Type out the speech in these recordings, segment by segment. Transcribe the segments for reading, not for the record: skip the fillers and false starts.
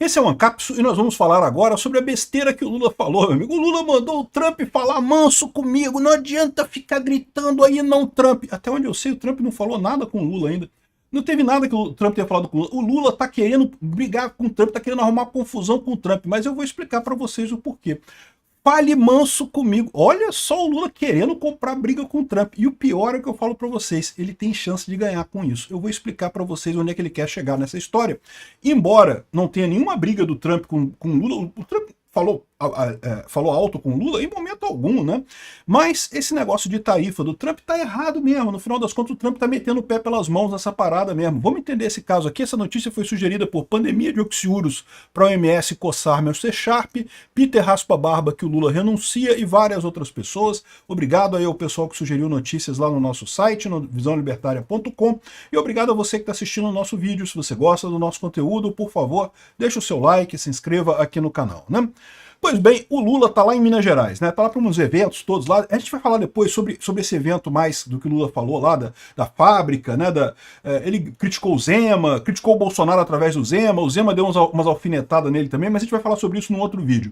Esse é o Ancapsu e nós vamos falar agora sobre a besteira que o Lula falou, meu amigo. O Lula mandou o Trump falar manso comigo, não adianta ficar gritando aí não, Trump. Até onde eu sei, o Trump não falou nada com o Lula ainda. Não teve nada que o Trump tenha falado com o Lula. O Lula tá querendo brigar com o Trump, tá querendo arrumar confusão com o Trump, mas eu vou explicar para vocês o porquê. Fale manso comigo. Olha só o Lula querendo comprar briga com o Trump. E o pior é que eu falo para vocês, ele tem chance de ganhar com isso. Eu vou explicar para vocês onde é que ele quer chegar nessa história. Embora não tenha nenhuma briga do Trump com o Lula, o Trump falou alto com o Lula em momento algum, né? Mas esse negócio de tarifa do Trump tá errado mesmo. No final das contas, o Trump tá metendo o pé pelas mãos nessa parada mesmo. Vamos entender esse caso aqui. Essa notícia foi sugerida por Pandemia de Oxiurus para a OMS coçar meu C Sharp, Peter Raspa Barba que o Lula renuncia e várias outras pessoas. Obrigado aí ao pessoal que sugeriu notícias lá no nosso site, no visãolibertaria.com, e obrigado a você que está assistindo o nosso vídeo. Se você gosta do nosso conteúdo, por favor, deixa o seu like, se inscreva aqui no canal, né? Pois bem, o Lula tá lá em Minas Gerais, né? Tá lá para uns eventos todos lá. A gente vai falar depois sobre esse evento mais do que o Lula falou lá, da fábrica, né? Ele criticou o Zema, criticou o Bolsonaro através do Zema, o Zema deu umas alfinetadas nele também, mas a gente vai falar sobre isso num outro vídeo.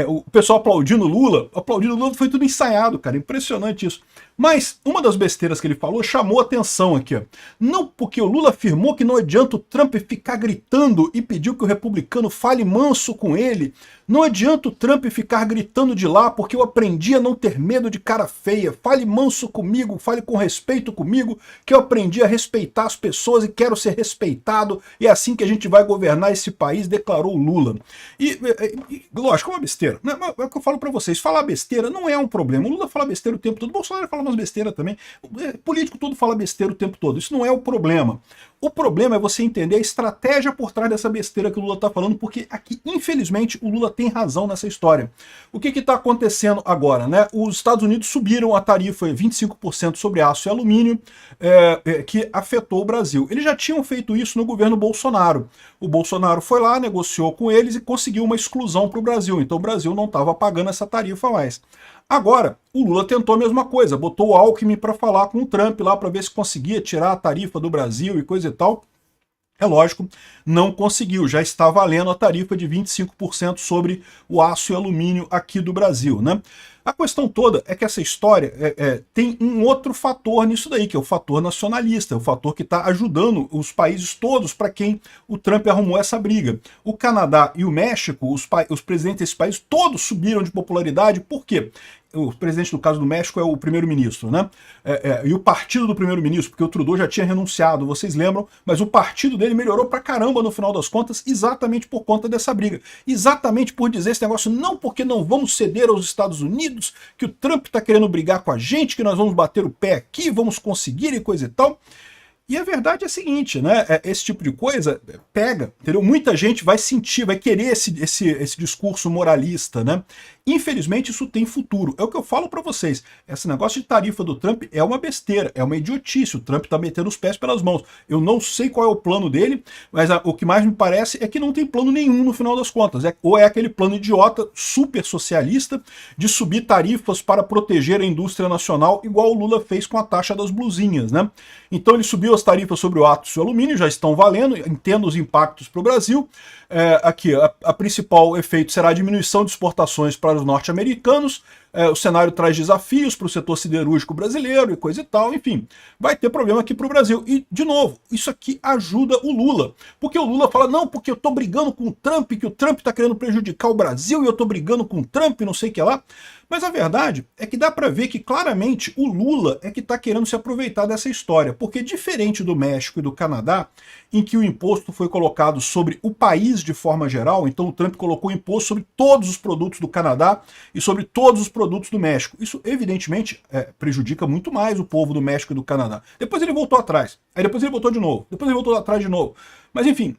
O pessoal aplaudindo o Lula foi tudo ensaiado, cara, impressionante isso. Mas uma das besteiras que ele falou chamou atenção aqui, ó. Não porque o Lula afirmou que não adianta o Trump ficar gritando e pediu que o republicano fale manso com ele. Não adianta o Trump ficar gritando de lá porque eu aprendi a não ter medo de cara feia. Fale manso comigo, fale com respeito comigo, que eu aprendi a respeitar as pessoas e quero ser respeitado. E é assim que a gente vai governar esse país, declarou o Lula. Lógico, é uma besteira. É o que eu falo pra vocês, falar besteira não é um problema. O Lula fala besteira o tempo todo, o Bolsonaro fala umas besteiras também. O político todo fala besteira o tempo todo. Isso não é o problema. O problema é você entender a estratégia por trás dessa besteira que o Lula está falando, porque aqui, infelizmente, o Lula tem razão nessa história. O que está acontecendo agora, né? Os Estados Unidos subiram a tarifa 25% sobre aço e alumínio, que afetou o Brasil. Eles já tinham feito isso no governo Bolsonaro. O Bolsonaro foi lá, negociou com eles e conseguiu uma exclusão para o Brasil. Então o Brasil não estava pagando essa tarifa mais. Agora, o Lula tentou a mesma coisa, botou o Alckmin para falar com o Trump lá para ver se conseguia tirar a tarifa do Brasil e coisa e tal. É lógico, não conseguiu, já está valendo a tarifa de 25% sobre o aço e alumínio aqui do Brasil, né? A questão toda é que essa história tem um outro fator nisso daí, que é o fator nacionalista, o fator que está ajudando os países todos para quem o Trump arrumou essa briga. O Canadá e o México, os presidentes desses países, todos subiram de popularidade. Por quê? O presidente, no caso do México, é o primeiro-ministro, né? E o partido do primeiro-ministro, porque o Trudeau já tinha renunciado, vocês lembram, mas o partido dele melhorou pra caramba no final das contas, exatamente por conta dessa briga. Exatamente por dizer esse negócio, não porque não vamos ceder aos Estados Unidos, que o Trump tá querendo brigar com a gente, que nós vamos bater o pé aqui, vamos conseguir e coisa e tal. E a verdade é a seguinte, né? Esse tipo de coisa pega, entendeu? Muita gente vai sentir, vai querer esse discurso moralista, né? Infelizmente isso tem futuro. É o que eu falo para vocês. Esse negócio de tarifa do Trump é uma besteira, é uma idiotice. O Trump tá metendo os pés pelas mãos. Eu não sei qual é o plano dele, mas o que mais me parece é que não tem plano nenhum no final das contas. Ou é aquele plano idiota, super socialista, de subir tarifas para proteger a indústria nacional, igual o Lula fez com a taxa das blusinhas, né? Então ele subiu as tarifas sobre o aço e o alumínio, já estão valendo, entendo os impactos para o Brasil. Aqui, a principal efeito será a diminuição de exportações para os norte-americanos. O cenário traz desafios para o setor siderúrgico brasileiro e coisa e tal, enfim, vai ter problema aqui para o Brasil. E, de novo, isso aqui ajuda o Lula, porque o Lula fala, não, porque eu estou brigando com o Trump, que o Trump está querendo prejudicar o Brasil e eu estou brigando com o Trump, não sei o que lá. Mas a verdade é que dá para ver que claramente o Lula é que está querendo se aproveitar dessa história, porque diferente do México e do Canadá, em que o imposto foi colocado sobre o país de forma geral, então o Trump colocou imposto sobre todos os produtos do Canadá e sobre todos os produtos do México. Isso evidentemente prejudica muito mais o povo do México e do Canadá. Depois ele voltou atrás, aí depois ele voltou de novo, depois ele voltou atrás de novo. Mas enfim,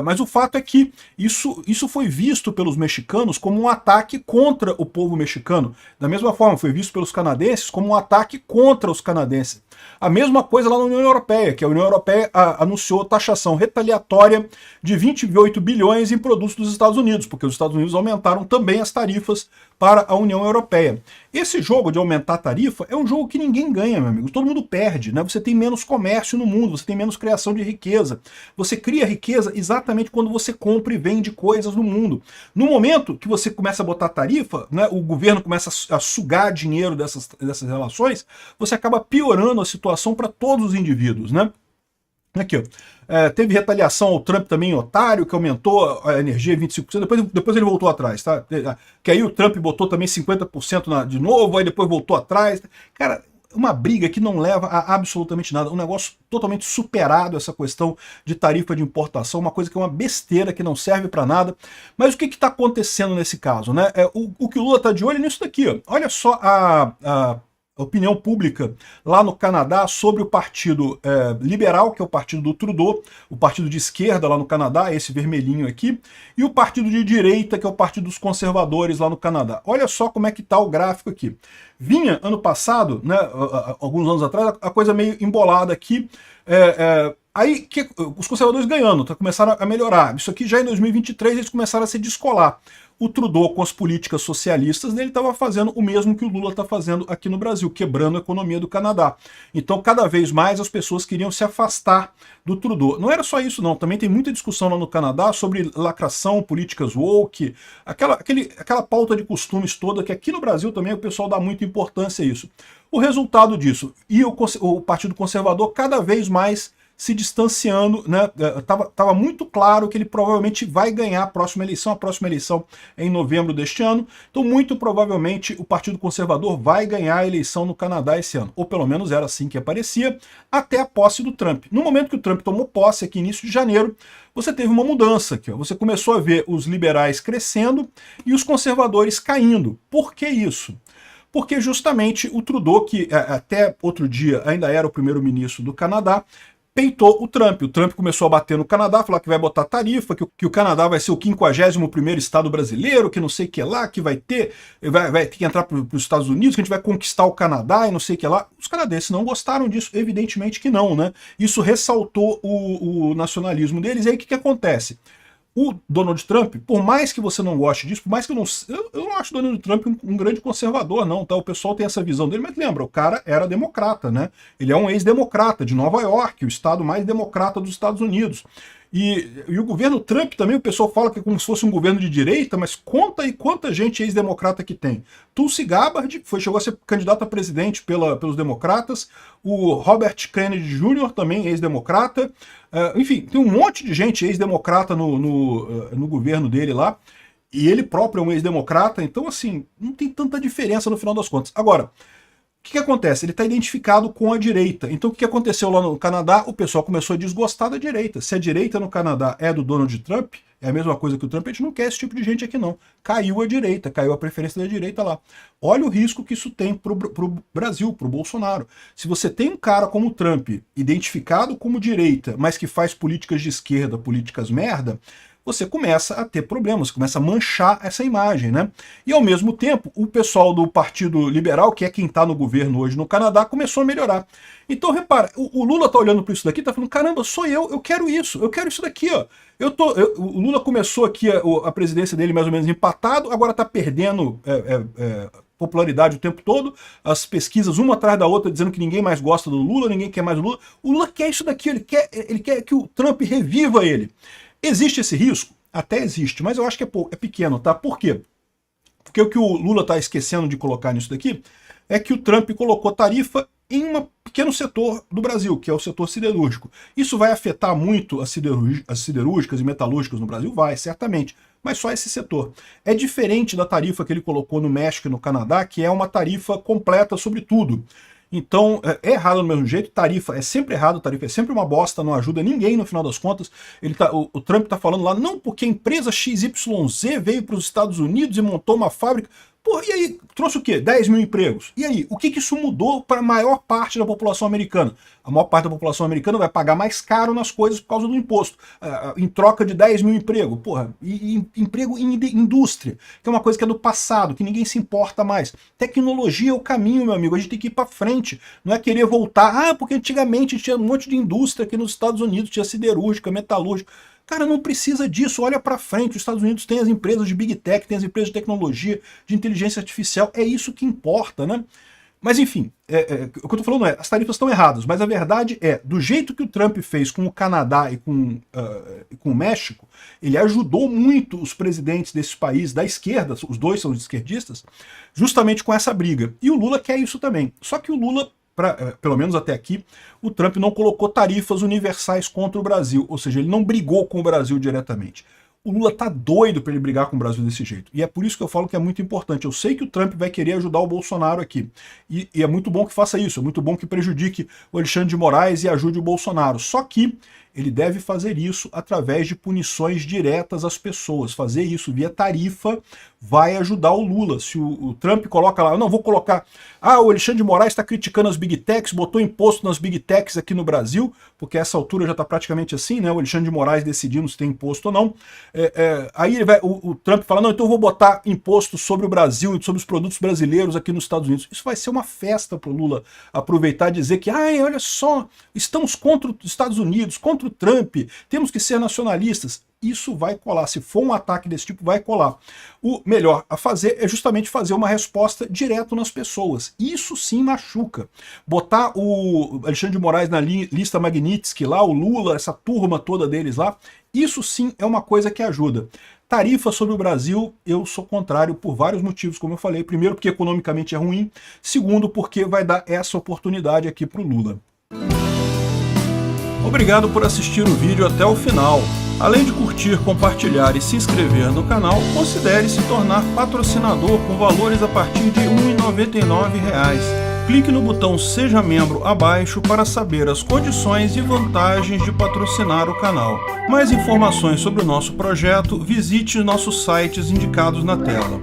mas o fato é que isso foi visto pelos mexicanos como um ataque contra o povo mexicano. Da mesma forma, foi visto pelos canadenses como um ataque contra os canadenses. A mesma coisa lá na União Europeia, que a União Europeia anunciou taxação retaliatória de 28 bilhões em produtos dos Estados Unidos, porque os Estados Unidos aumentaram também as tarifas para a União Europeia. Esse jogo de aumentar a tarifa é um jogo que ninguém ganha, meu amigo. Todo mundo perde, né? Você tem menos comércio no mundo, você tem menos criação de riqueza, você você cria riqueza exatamente quando você compra e vende coisas no mundo. No momento que você começa a botar tarifa, né, o governo começa a sugar dinheiro dessas relações, você acaba piorando a situação para todos os indivíduos, né? Aqui, ó. Teve retaliação ao Trump também, otário, que aumentou a energia em 25%, depois ele voltou atrás, tá? Que aí o Trump botou também 50% de novo, aí depois voltou atrás. Cara, uma briga que não leva a absolutamente nada, um negócio totalmente superado, essa questão de tarifa de importação, uma coisa que é uma besteira, que não serve para nada. Mas o que está acontecendo nesse caso, né? O que o Lula está de olho é nisso daqui, ó. Olha só a opinião pública lá no Canadá sobre o partido liberal, que é o partido do Trudeau, o partido de esquerda lá no Canadá, esse vermelhinho aqui, e o partido de direita, que é o partido dos conservadores lá no Canadá. Olha só como é que está o gráfico aqui. Vinha, ano passado, né, alguns anos atrás, a coisa meio embolada aqui, aí os conservadores ganhando, começaram a melhorar. Isso aqui já em 2023 eles começaram a se descolar. O Trudeau, com as políticas socialistas dele, estava fazendo o mesmo que o Lula está fazendo aqui no Brasil, quebrando a economia do Canadá. Então, cada vez mais as pessoas queriam se afastar do Trudeau. Não era só isso, não. Também tem muita discussão lá no Canadá sobre lacração, políticas woke, aquela pauta de costumes toda, que aqui no Brasil também o pessoal dá muita importância a isso. O resultado disso, e o Partido Conservador cada vez mais se distanciando, né? Tava muito claro que ele provavelmente vai ganhar a próxima eleição é em novembro deste ano, então muito provavelmente o Partido Conservador vai ganhar a eleição no Canadá esse ano, ou pelo menos era assim que aparecia, até a posse do Trump. No momento que o Trump tomou posse aqui início de janeiro, você teve uma mudança aqui, ó. Você começou a ver os liberais crescendo e os conservadores caindo. Por que isso? Porque justamente o Trudeau, que até outro dia ainda era o primeiro-ministro do Canadá, peitou o Trump. O Trump começou a bater no Canadá, falar que vai botar tarifa, que o Canadá vai ser o 51º estado brasileiro, que não sei o que lá, que vai ter que entrar para os Estados Unidos, que a gente vai conquistar o Canadá e não sei o que lá. Os canadenses não gostaram disso, evidentemente que não, né? Isso ressaltou o nacionalismo deles. E aí o que acontece? O Donald Trump, por mais que você não goste disso, por mais que eu não acho o Donald Trump um grande conservador, não, tá? O pessoal tem essa visão dele, mas lembra, o cara era democrata, né? Ele é um ex-democrata de Nova York, o estado mais democrata dos Estados Unidos. E o governo Trump também, o pessoal fala que é como se fosse um governo de direita, mas conta aí quanta gente ex-democrata que tem. Tulsi Gabbard chegou a ser candidato a presidente pelos democratas, o Robert Kennedy Jr. também ex-democrata, enfim, tem um monte de gente ex-democrata no governo dele lá, e ele próprio é um ex-democrata, então assim, não tem tanta diferença no final das contas. Agora, o que acontece? Ele está identificado com a direita. Então o que aconteceu lá no Canadá? O pessoal começou a desgostar da direita. Se a direita no Canadá é do Donald Trump, é a mesma coisa que o Trump, a gente não quer esse tipo de gente aqui não. Caiu a direita, caiu a preferência da direita lá. Olha o risco que isso tem pro Brasil, pro Bolsonaro. Se você tem um cara como o Trump, identificado como direita, mas que faz políticas de esquerda, políticas merda, você começa a ter problemas, começa a manchar essa imagem, né? E ao mesmo tempo, o pessoal do Partido Liberal, que é quem está no governo hoje no Canadá, começou a melhorar. Então, repara, o Lula tá olhando para isso daqui, tá falando, caramba, sou eu quero isso daqui, ó. O Lula começou aqui a presidência dele mais ou menos empatado, agora tá perdendo popularidade o tempo todo, as pesquisas uma atrás da outra dizendo que ninguém mais gosta do Lula, ninguém quer mais o Lula. O Lula quer isso daqui, ele quer que o Trump reviva ele. Existe esse risco? Até existe, mas eu acho que é pequeno, tá? Por quê? Porque o que o Lula está esquecendo de colocar nisso daqui é que o Trump colocou tarifa em um pequeno setor do Brasil, que é o setor siderúrgico. Isso vai afetar muito as siderúrgicas e metalúrgicas no Brasil? Vai, certamente. Mas só esse setor. É diferente da tarifa que ele colocou no México e no Canadá, que é uma tarifa completa sobre tudo. Então, é errado do mesmo jeito, tarifa é sempre errado, tarifa é sempre uma bosta, não ajuda ninguém no final das contas. O Trump está falando lá, não, porque a empresa XYZ veio para os Estados Unidos e montou uma fábrica. Pô, e aí, trouxe o quê? 10 mil empregos. E aí, o que isso mudou para a maior parte da população americana? A maior parte da população americana vai pagar mais caro nas coisas por causa do imposto, em troca de 10 mil empregos. Porra, e emprego em indústria, que é uma coisa que é do passado, que ninguém se importa mais. Tecnologia é o caminho, meu amigo, a gente tem que ir para frente, não é querer voltar, porque antigamente tinha um monte de indústria aqui nos Estados Unidos, tinha siderúrgica, metalúrgica. Cara, não precisa disso, olha para frente, os Estados Unidos têm as empresas de Big Tech, tem as empresas de tecnologia, de inteligência artificial, é isso que importa, né? Mas enfim, o que eu tô falando as tarifas estão erradas, mas a verdade é, do jeito que o Trump fez com o Canadá e com o México, ele ajudou muito os presidentes desses países da esquerda, os dois são esquerdistas, justamente com essa briga. E o Lula quer isso também. Só que o Lula, pelo menos até aqui, o Trump não colocou tarifas universais contra o Brasil, ou seja, ele não brigou com o Brasil diretamente. O Lula tá doido para ele brigar com o Brasil desse jeito. E é por isso que eu falo que é muito importante. Eu sei que o Trump vai querer ajudar o Bolsonaro aqui. E é muito bom que faça isso. É muito bom que prejudique o Alexandre de Moraes e ajude o Bolsonaro. Só que ele deve fazer isso através de punições diretas às pessoas. Fazer isso via tarifa vai ajudar o Lula. Se o Trump coloca lá, não, vou colocar... o Alexandre de Moraes está criticando as Big Techs, botou imposto nas Big Techs aqui no Brasil, porque a essa altura já está praticamente assim, né? O Alexandre de Moraes decidindo se tem imposto ou não. Aí o Trump fala, não, então eu vou botar imposto sobre o Brasil e sobre os produtos brasileiros aqui nos Estados Unidos. Isso vai ser uma festa para o Lula aproveitar e dizer que, olha só, estamos contra os Estados Unidos, contra o Trump, temos que ser nacionalistas. Isso vai colar, se for um ataque desse tipo, vai colar. O melhor a fazer é justamente fazer uma resposta direto nas pessoas. Isso sim machuca. Botar o Alexandre de Moraes na lista Magnitsky lá, o Lula, essa turma toda deles lá, isso sim é uma coisa que ajuda. Tarifa sobre o Brasil, eu sou contrário por vários motivos, como eu falei. Primeiro, porque economicamente é ruim. Segundo, porque vai dar essa oportunidade aqui para o Lula. Obrigado por assistir o vídeo até o final. Além de curtir, compartilhar e se inscrever no canal, considere se tornar patrocinador com valores a partir de R$ 1,99. Clique no botão Seja Membro abaixo para saber as condições e vantagens de patrocinar o canal. Mais informações sobre o nosso projeto, visite nossos sites indicados na tela.